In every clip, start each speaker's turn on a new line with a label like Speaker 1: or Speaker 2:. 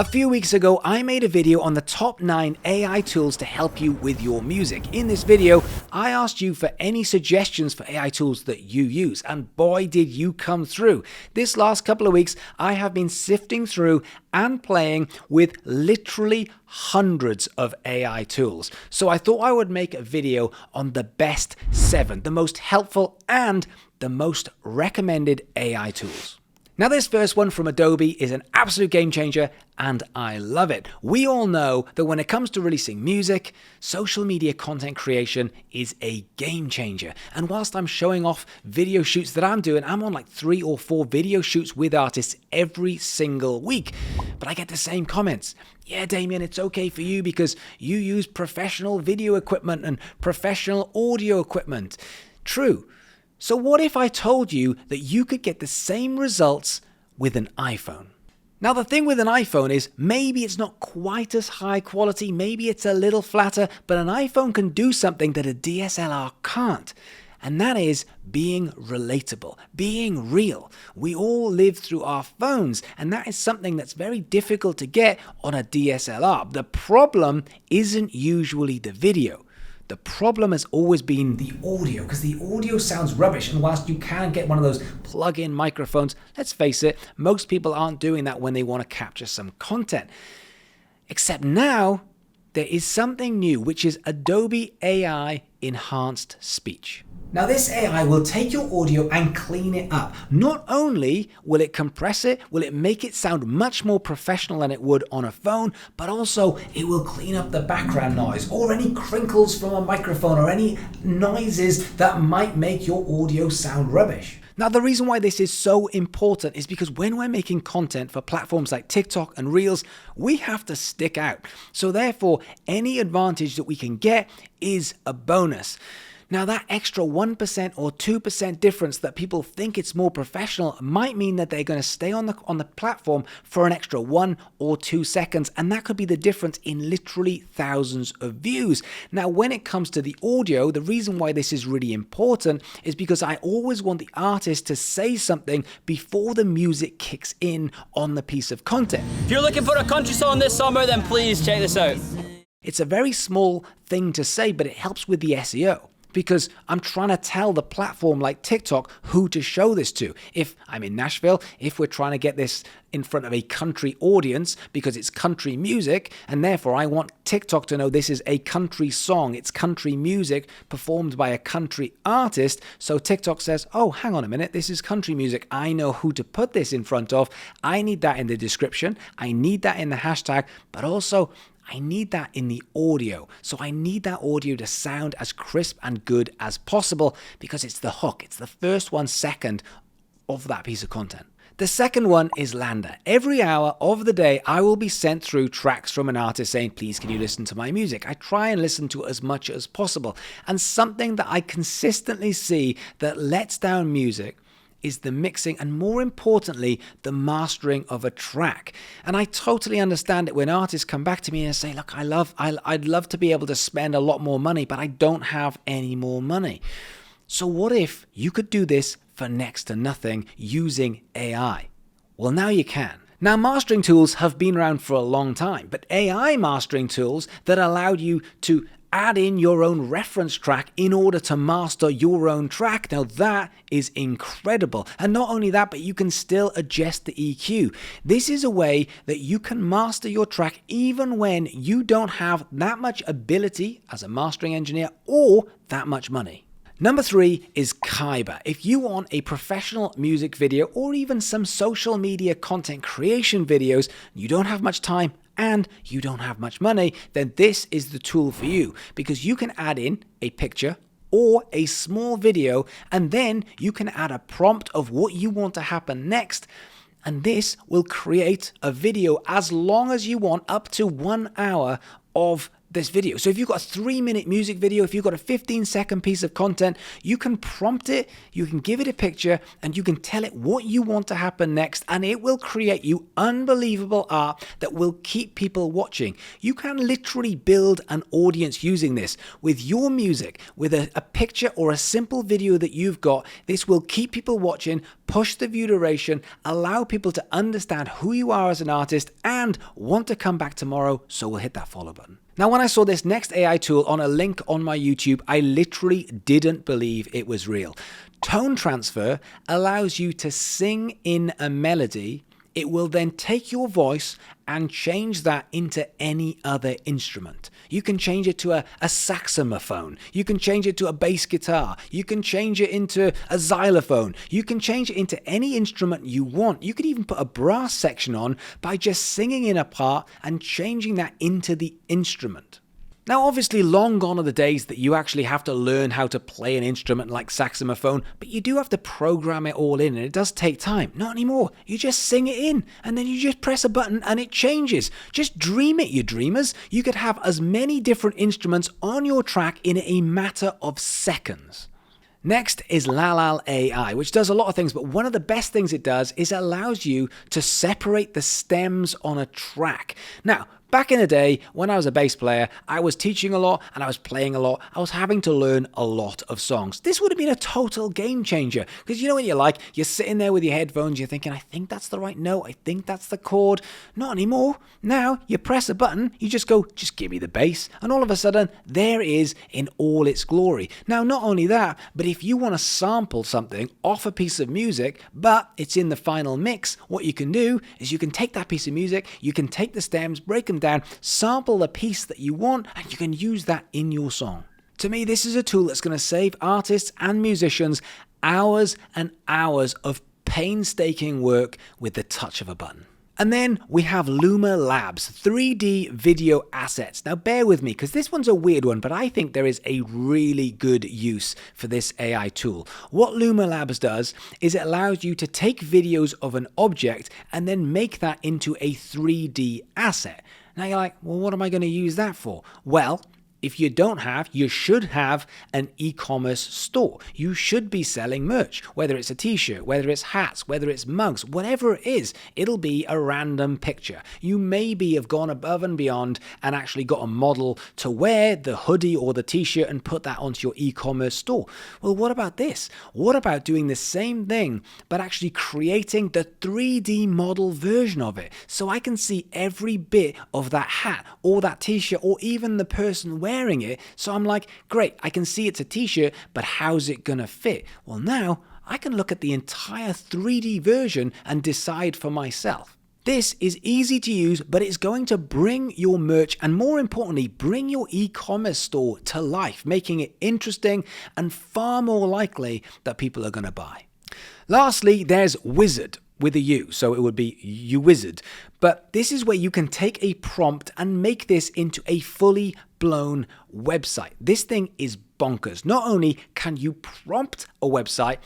Speaker 1: A few weeks ago, I made a video on the top 9 AI tools to help you with your music. In this video, I asked you for any suggestions for AI tools that you use, and boy did you come through. This last couple of weeks, I have been sifting through and playing with literally hundreds of AI tools. So I thought I would make a video on the best 7, the most helpful and the most recommended AI tools. Now this first one from Adobe is an absolute game changer and I love it. We all know that when it comes to releasing music, social media content creation is a game changer. And whilst I'm showing off video shoots that I'm doing, I'm on like 3 or 4 video shoots with artists every single week. But I get the same comments. Yeah, Damian, it's okay for you because you use professional video equipment and professional audio equipment. True. So what if I told you that you could get the same results with an iPhone? Now the thing with an iPhone is maybe it's not quite as high quality, maybe it's a little flatter, but an iPhone can do something that a DSLR can't. And that is being relatable, being real. We all live through our phones, and that is something that's very difficult to get on a DSLR. The problem isn't usually the video. The problem has always been the audio, because the audio sounds rubbish, and whilst you can get one of those plug-in microphones, let's face it, most people aren't doing that when they want to capture some content. Except now, there is something new, which is Adobe AI Enhanced Speech. Now this AI will take your audio and clean it up. Not only will it compress it, will it make it sound much more professional than it would on a phone, but also it will clean up the background noise or any crinkles from a microphone or any noises that might make your audio sound rubbish. Now the reason why this is so important is because when we're making content for platforms like TikTok and Reels, we have to stick out. So therefore, any advantage that we can get is a bonus. Now that extra 1% or 2% difference that people think it's more professional might mean that they're going to stay on the platform for an extra 1 or 2 seconds, and that could be the difference in literally thousands of views. Now when it comes to the audio, the reason why this is really important is because I always want the artist to say something before the music kicks in on the piece of content.
Speaker 2: If you're looking for a country song this summer, then please check this out.
Speaker 1: It's a very small thing to say, but it helps with the SEO. Because I'm trying to tell the platform like TikTok who to show this to. If I'm in Nashville, if we're trying to get this in front of a country audience because it's country music, and therefore I want TikTok to know this is a country song, it's country music performed by a country artist, so TikTok says, oh, hang on a minute, this is country music, I know who to put this in front of, I need that in the description, I need that in the hashtag, but also I need that in the audio. So I need that audio to sound as crisp and good as possible because it's the hook. It's the first 1 second of that piece of content. The second one is Lander. Every hour of the day, I will be sent through tracks from an artist saying, please, can you listen to my music? I try and listen to it as much as possible. And something that I consistently see that lets down music is the mixing and, more importantly, the mastering of a track. And I totally understand it when artists come back to me and say, look, I'd love to be able to spend a lot more money, but I don't have any more money. So what if you could do this for next to nothing using AI? Well, now you can. Now, mastering tools have been around for a long time, but AI mastering tools that allowed you to add in your own reference track in order to master your own track. Now that is incredible. And not only that, but you can still adjust the EQ. This is a way that you can master your track even when you don't have that much ability as a mastering engineer or that much money. Number 3 is Kyber. If you want a professional music video or even some social media content creation videos, you don't have much time and you don't have much money, then this is the tool for you because you can add in a picture or a small video and then you can add a prompt of what you want to happen next. And this will create a video as long as you want, up to 1 hour of this video. So if you've got a 3-minute music video, if you've got a 15-second piece of content, you can prompt it, you can give it a picture, and you can tell it what you want to happen next, and it will create you unbelievable art that will keep people watching. You can literally build an audience using this. With your music, with a picture or a simple video that you've got, this will keep people watching, push the view duration, allow people to understand who you are as an artist, and want to come back tomorrow, so we'll hit that follow button. Now, when I saw this next AI tool on a link on my YouTube, I literally didn't believe it was real. Tone transfer allows you to sing in a melody. It will then take your voice and change that into any other instrument. You can change it to a saxophone. You can change it to a bass guitar. You can change it into a xylophone. You can change it into any instrument you want. You could even put a brass section on by just singing in a part and changing that into the instrument. Now, obviously, long gone are the days that you actually have to learn how to play an instrument like saxophone, but you do have to program it all in, and it does take time. Not anymore. You just sing it in, and then you just press a button, and it changes. Just dream it, you dreamers. You could have as many different instruments on your track in a matter of seconds. Next is Lala AI, which does a lot of things, but one of the best things it does is allows you to separate the stems on a track. Now, back in the day, when I was a bass player, I was teaching a lot and I was playing a lot. I was having to learn a lot of songs. This would have been a total game changer, because you know what you're like? You're sitting there with your headphones, you're thinking, I think that's the right note, I think that's the chord. Not anymore. Now, you press a button, you just go, just give me the bass, and all of a sudden, there it is in all its glory. Now, not only that, but if you want to sample something off a piece of music, but it's in the final mix, what you can do is you can take that piece of music, you can take the stems, break them down, sample the piece that you want, and you can use that in your song. To me, this is a tool that's going to save artists and musicians hours and hours of painstaking work with the touch of a button. And then we have Luma Labs, 3D video assets. Now bear with me, because this one's a weird one, but I think there is a really good use for this AI tool. What Luma Labs does is it allows you to take videos of an object and then make that into a 3D asset. Now you're like, well, what am I going to use that for? Well, if you don't have, you should have an e-commerce store. You should be selling merch, whether it's a t-shirt, whether it's hats, whether it's mugs, whatever it is, it'll be a random picture. You maybe have gone above and beyond and actually got a model to wear the hoodie or the t-shirt and put that onto your e-commerce store. Well, what about this? What about doing the same thing, but actually creating the 3D model version of it? So I can see every bit of that hat or that t-shirt or even the person wearing it. So I'm like, great, I can see it's a t-shirt, but how's it gonna fit? Well, now I can look at the entire 3D version and decide for myself. This is easy to use, but it's going to bring your merch and, more importantly, bring your e-commerce store to life, making it interesting and far more likely that people are going to buy. Lastly, there's Wizard with a U, so it would be UWizard. But this is where you can take a prompt and make this into a fully blown website. This thing is bonkers. Not only can you prompt a website,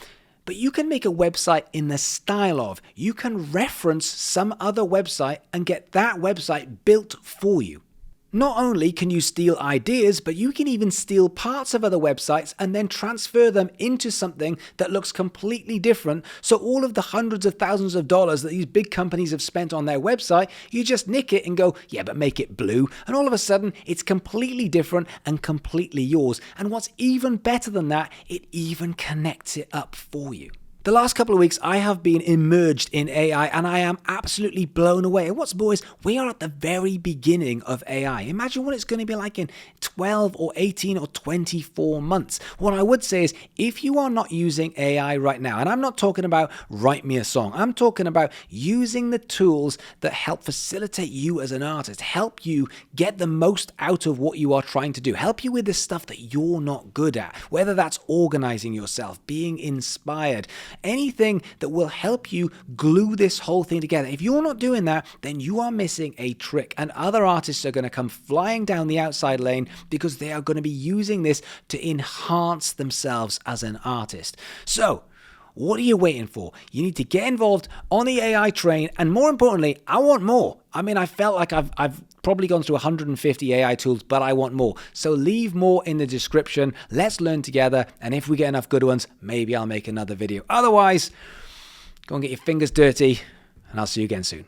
Speaker 1: but you can make a website in the style of, you can reference some other website and get that website built for you. Not only can you steal ideas, but you can even steal parts of other websites and then transfer them into something that looks completely different. So all of the hundreds of thousands of dollars that these big companies have spent on their website, you just nick it and go, yeah, but make it blue. And all of a sudden, it's completely different and completely yours. And what's even better than that, it even connects it up for you. The last couple of weeks, I have been immersed in AI and I am absolutely blown away. And what's more is, we are at the very beginning of AI. Imagine what it's going to be like in 12 or 18 or 24 months. What I would say is, if you are not using AI right now, and I'm not talking about write me a song, I'm talking about using the tools that help facilitate you as an artist, help you get the most out of what you are trying to do, help you with the stuff that you're not good at, whether that's organizing yourself, being inspired, anything that will help you glue this whole thing together. If you're not doing that, then you are missing a trick, and other artists are going to come flying down the outside lane because they are going to be using this to enhance themselves as an artist. So, What are you waiting for? You need to get involved on the AI train, and more importantly, I want more. I mean, I felt like I've probably gone through 150 AI tools, but I want more. So leave more in the description. Let's learn together, and if we get enough good ones, maybe I'll make another video. Otherwise, go and get your fingers dirty, and I'll see you again soon.